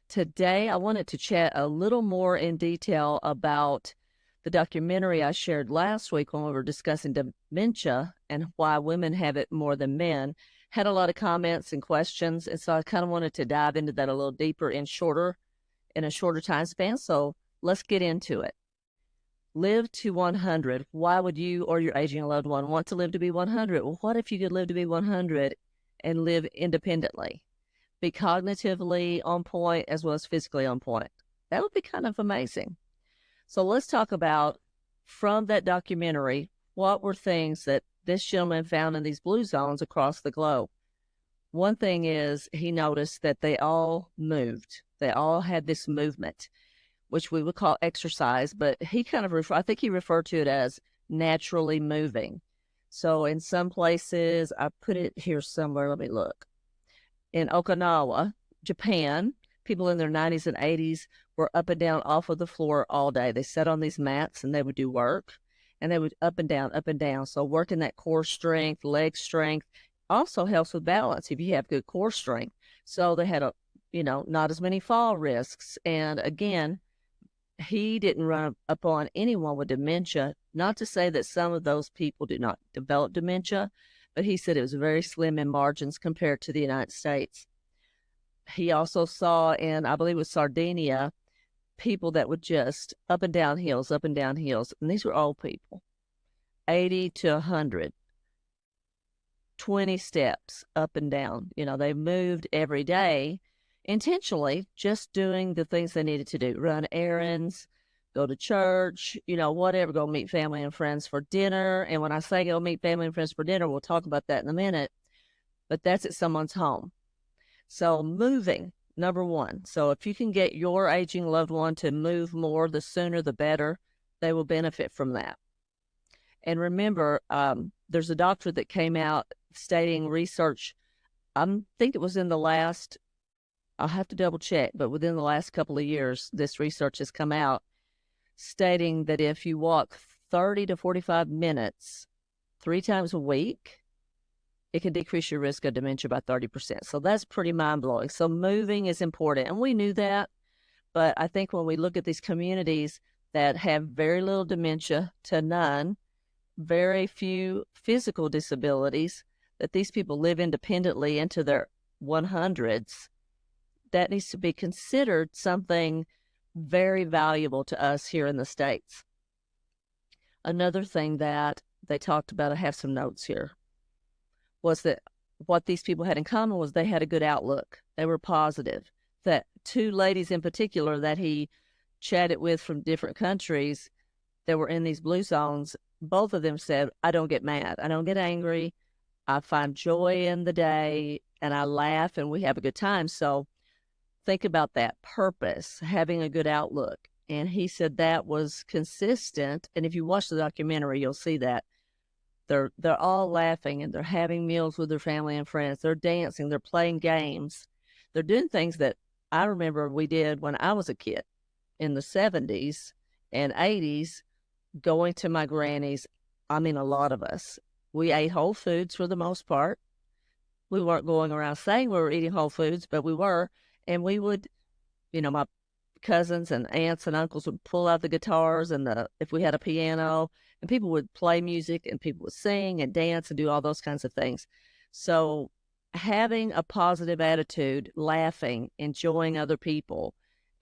Today, I wanted to chat a little more in detail about the documentary I shared last week when we were discussing dementia and why women have it more than men. Had a lot of comments and questions, and so I kind of wanted to dive into that a little deeper in a shorter time span. So let's get into it. Live to 100. Why would you or your aging loved one want to live to be 100? Well, what if you could live to be 100 and live independently? Be cognitively on point as well as physically on point. That would be kind of amazing. So let's talk about, from that documentary, what were things that this gentleman found in these blue zones across the globe. One thing is he noticed that they all moved. They all had this movement, which we would call exercise, but he kind of I think he referred to it as naturally moving. So in some places, I put it here somewhere, let me look. In Okinawa, Japan, people in their 90s and 80s were up and down off of the floor all day. They sat on these mats and they would do work, and they would up and down, up and down. So working that core strength, leg strength also helps with balance if you have good core strength. So they had not as many fall risks. And again, he didn't run upon anyone with dementia. Not to say that some of those people did not develop dementia, but he said it was very slim in margins compared to the United States. He also saw in, I believe it was Sardinia, people that would just up and down hills, up and down hills. And these were old people, 80 to 100, 20 steps up and down. They moved every day intentionally, just doing the things they needed to do, run errands, go to church, whatever, go meet family and friends for dinner. And when I say go meet family and friends for dinner, we'll talk about that in a minute, but that's at someone's home. So moving, number one. So if you can get your aging loved one to move more, the sooner the better, they will benefit from that. And remember, there's a doctor that came out stating research, I think it was in the last, I'll have to double check, but within the last couple of years, this research has come out stating that if you walk 30 to 45 minutes 3 times a week, it can decrease your risk of dementia by 30%. So that's pretty mind-blowing. So moving is important, and we knew that, but I think when we look at these communities that have very little dementia to none, very few physical disabilities, that these people live independently into their 100s, that needs to be considered something very valuable to us here in the States. Another thing that they talked about, I have some notes here, was that what these people had in common was they had a good outlook. They were positive. That 2 ladies in particular that he chatted with from different countries that were in these blue zones, both of them said, I don't get mad. I don't get angry. I find joy in the day, and I laugh, and we have a good time. So think about that purpose, having a good outlook. And he said that was consistent. And if you watch the documentary, you'll see that they're all laughing, and they're having meals with their family and friends. They're dancing, they're playing games. They're doing things that I remember we did when I was a kid in the 70s and 80s, going to my granny's. I mean, a lot of us, we ate whole foods for the most part. We weren't going around saying we were eating whole foods, but we were. And we would, my cousins and aunts and uncles would pull out the guitars and if we had a piano, and people would play music and people would sing and dance and do all those kinds of things. So having a positive attitude, laughing, enjoying other people,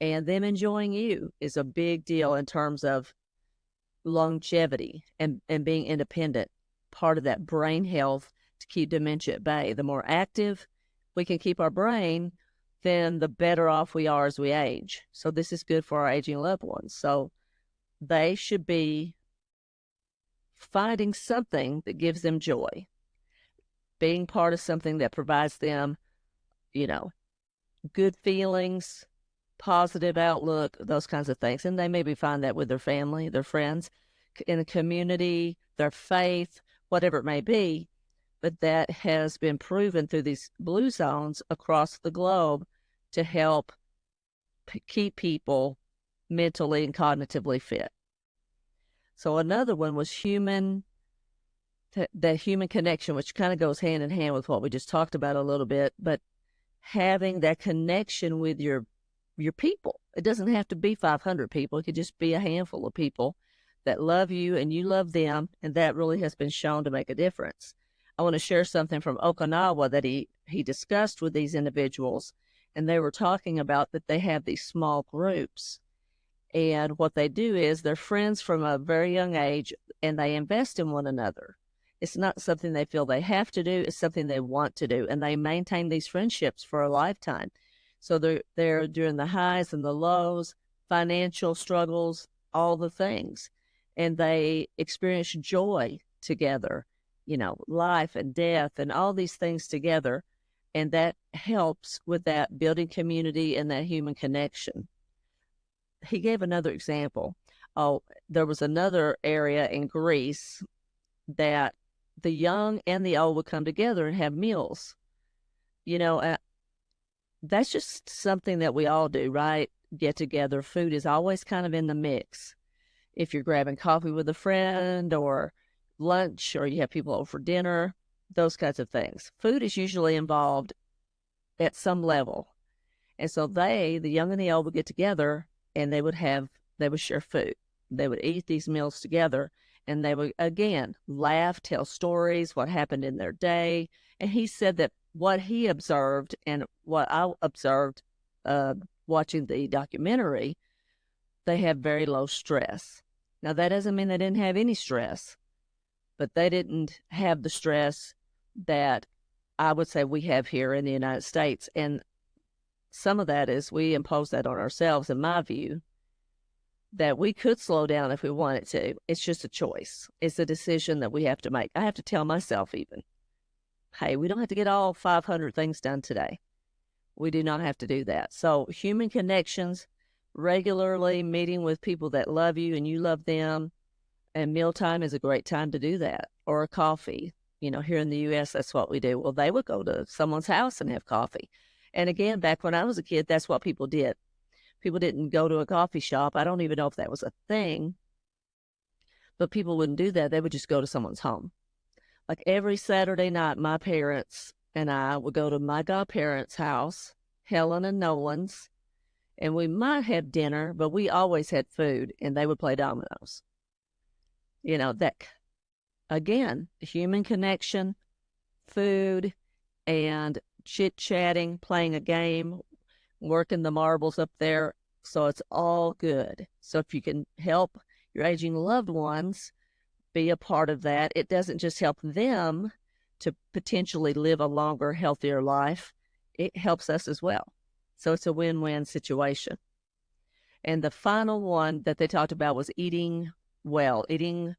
and them enjoying you is a big deal in terms of longevity and being independent. Part of that brain health to keep dementia at bay. The more active we can keep our brain, then the better off we are as we age. So this is good for our aging loved ones. So they should be finding something that gives them joy, being part of something that provides them, good feelings, positive outlook, those kinds of things. And they maybe find that with their family, their friends, in the community, their faith, whatever it may be. But that has been proven through these blue zones across the globe to help keep people mentally and cognitively fit. So another one was that human connection, which kind of goes hand in hand with what we just talked about a little bit, but having that connection with your your people. It doesn't have to be 500 people. It could just be a handful of people that love you and you love them, and that really has been shown to make a difference. I want to share something from Okinawa that he discussed with these individuals, and they were talking about that they have these small groups. And what they do is they're friends from a very young age, and they invest in one another. It's not something they feel they have to do. It's something they want to do. And they maintain these friendships for a lifetime. So they're during the highs and the lows, financial struggles, all the things. And they experience joy together, life and death and all these things together. And that helps with that building community and that human connection. He gave another example. Oh, there was another area in Greece that the young and the old would come together and have meals. That's just something that we all do, right? Get together. Food is always kind of in the mix. If you're grabbing coffee with a friend or lunch, or you have people over for dinner, those kinds of things. Food is usually involved at some level. And so the young and the old would get together, and they would share food. They would eat these meals together, and they would, again, laugh, tell stories, what happened in their day. And he said that what he observed and what I observed watching the documentary, they have very low stress. Now, that doesn't mean they didn't have any stress, but they didn't have the stress that I would say we have here in the United States. And some of that is we impose that on ourselves, in my view, that we could slow down if we wanted to. It's just a choice. It's a decision that we have to make. I have to tell myself even, hey, we don't have to get all 500 things done today. We do not have to do that. So human connections, regularly meeting with people that love you and you love them, and mealtime is a great time to do that. Or a coffee. Here in the U.S., that's what we do. Well, they would go to someone's house and have coffee. And again, back when I was a kid, that's what people did. People didn't go to a coffee shop. I don't even know if that was a thing, but people wouldn't do that. They would just go to someone's home. Like every Saturday night, my parents and I would go to my godparents' house, Helen and Nolan's, and we might have dinner, but we always had food, and they would play dominoes. That, again, human connection, food, and chit-chatting, playing a game, working the marbles up there. So it's all good. So if you can help your aging loved ones be a part of that, it doesn't just help them to potentially live a longer, healthier life. It helps us as well. So it's a win-win situation. And the final one that they talked about was eating well, eating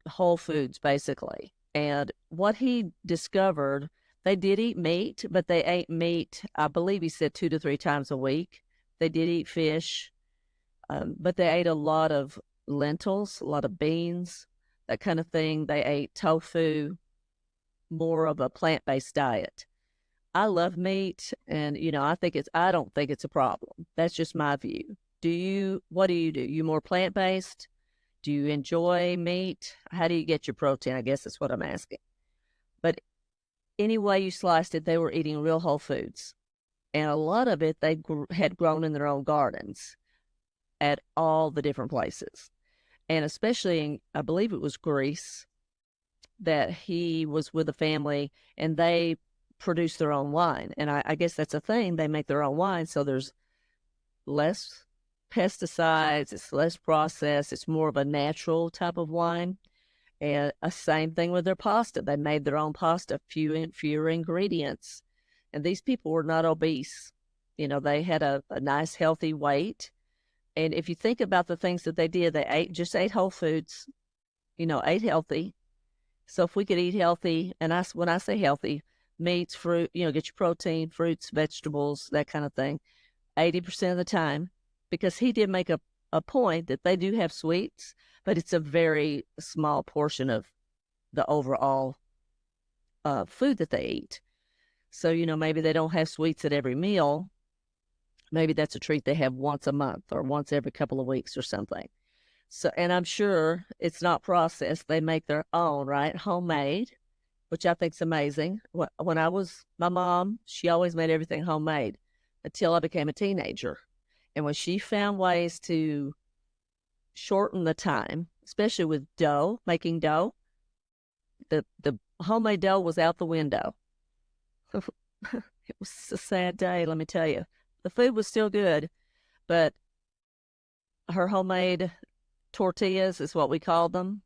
whole foods, basically. And what he discovered, they did eat meat, but they ate meat, I believe he said 2 to 3 times a week. They did eat fish, but they ate a lot of lentils, a lot of beans, that kind of thing. They ate tofu, more of a plant-based diet. I love meat, and, I don't think it's a problem. That's just my view. What do? You more plant-based? Do you enjoy meat? How do you get your protein? I guess that's what I'm asking. But any way you sliced it, they were eating real whole foods. And a lot of it they had grown in their own gardens at all the different places. And especially in, I believe it was Greece, that he was with a family, and they produce their own wine. And I guess that's a thing. They make their own wine, so there's less pesticides, it's less processed, it's more of a natural type of wine. And a same thing with their pasta. They made their own pasta, fewer ingredients. And these people were not obese. They had a nice, healthy weight. And if you think about the things that they did, they just ate whole foods, ate healthy. So if we could eat healthy, and when I say healthy, meats, fruit, get your protein, fruits, vegetables, that kind of thing, 80% of the time, because he did make a point that they do have sweets, but it's a very small portion of the overall food that they eat. So, maybe they don't have sweets at every meal. Maybe that's a treat they have once a month or once every couple of weeks or something. So, and I'm sure it's not processed. They make their own, right? Homemade, which I think is amazing. My mom, she always made everything homemade. until I became a teenager. And when she found ways to shorten the time, especially with dough, making dough, the homemade dough was out the window. It was a sad day, let me tell you. The food was still good, but her homemade tortillas is what we called them.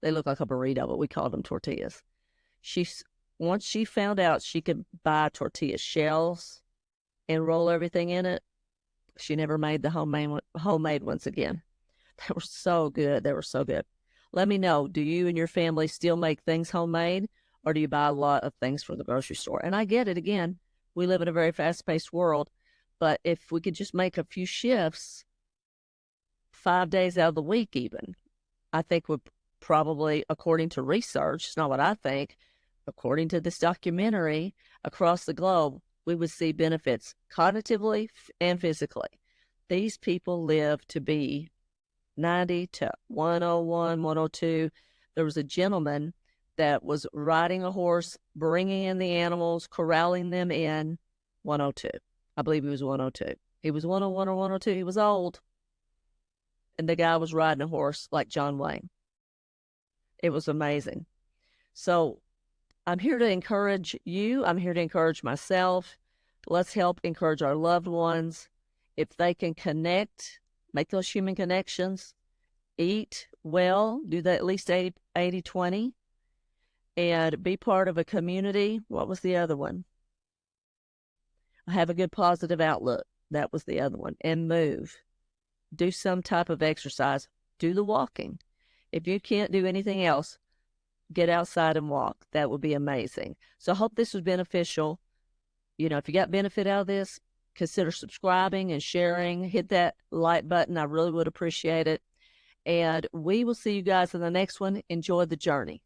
They look like a burrito, but we called them tortillas. Once she found out she could buy tortilla shells and roll everything in it, she never made the homemade ones again. They were so good. They were so good. Let me know, do you and your family still make things homemade, or do you buy a lot of things from the grocery store? And I get it, again, we live in a very fast-paced world, but if we could just make a few shifts, 5 days out of the week even, I think would probably, according to research, it's not what I think, according to this documentary, across the globe, we would see benefits cognitively and physically. These people live to be 90 to 101, 102. There was a gentleman that was riding a horse, bringing in the animals, corralling them in 102. I believe he was 102. He was 101 or 102. He was old. And the guy was riding a horse like John Wayne. It was amazing. So I'm here to encourage you. I'm here to encourage myself. Let's help encourage our loved ones. If they can connect, make those human connections, eat well, do that at least 80-20, and be part of a community. What was the other one? Have a good positive outlook. That was the other one. And move. Do some type of exercise. Do the walking. If you can't do anything else, get outside and walk. That would be amazing. So I hope this was beneficial. You know, if you got benefit out of this, consider subscribing and sharing. Hit that like button. I really would appreciate it. And we will see you guys in the next one. Enjoy the journey.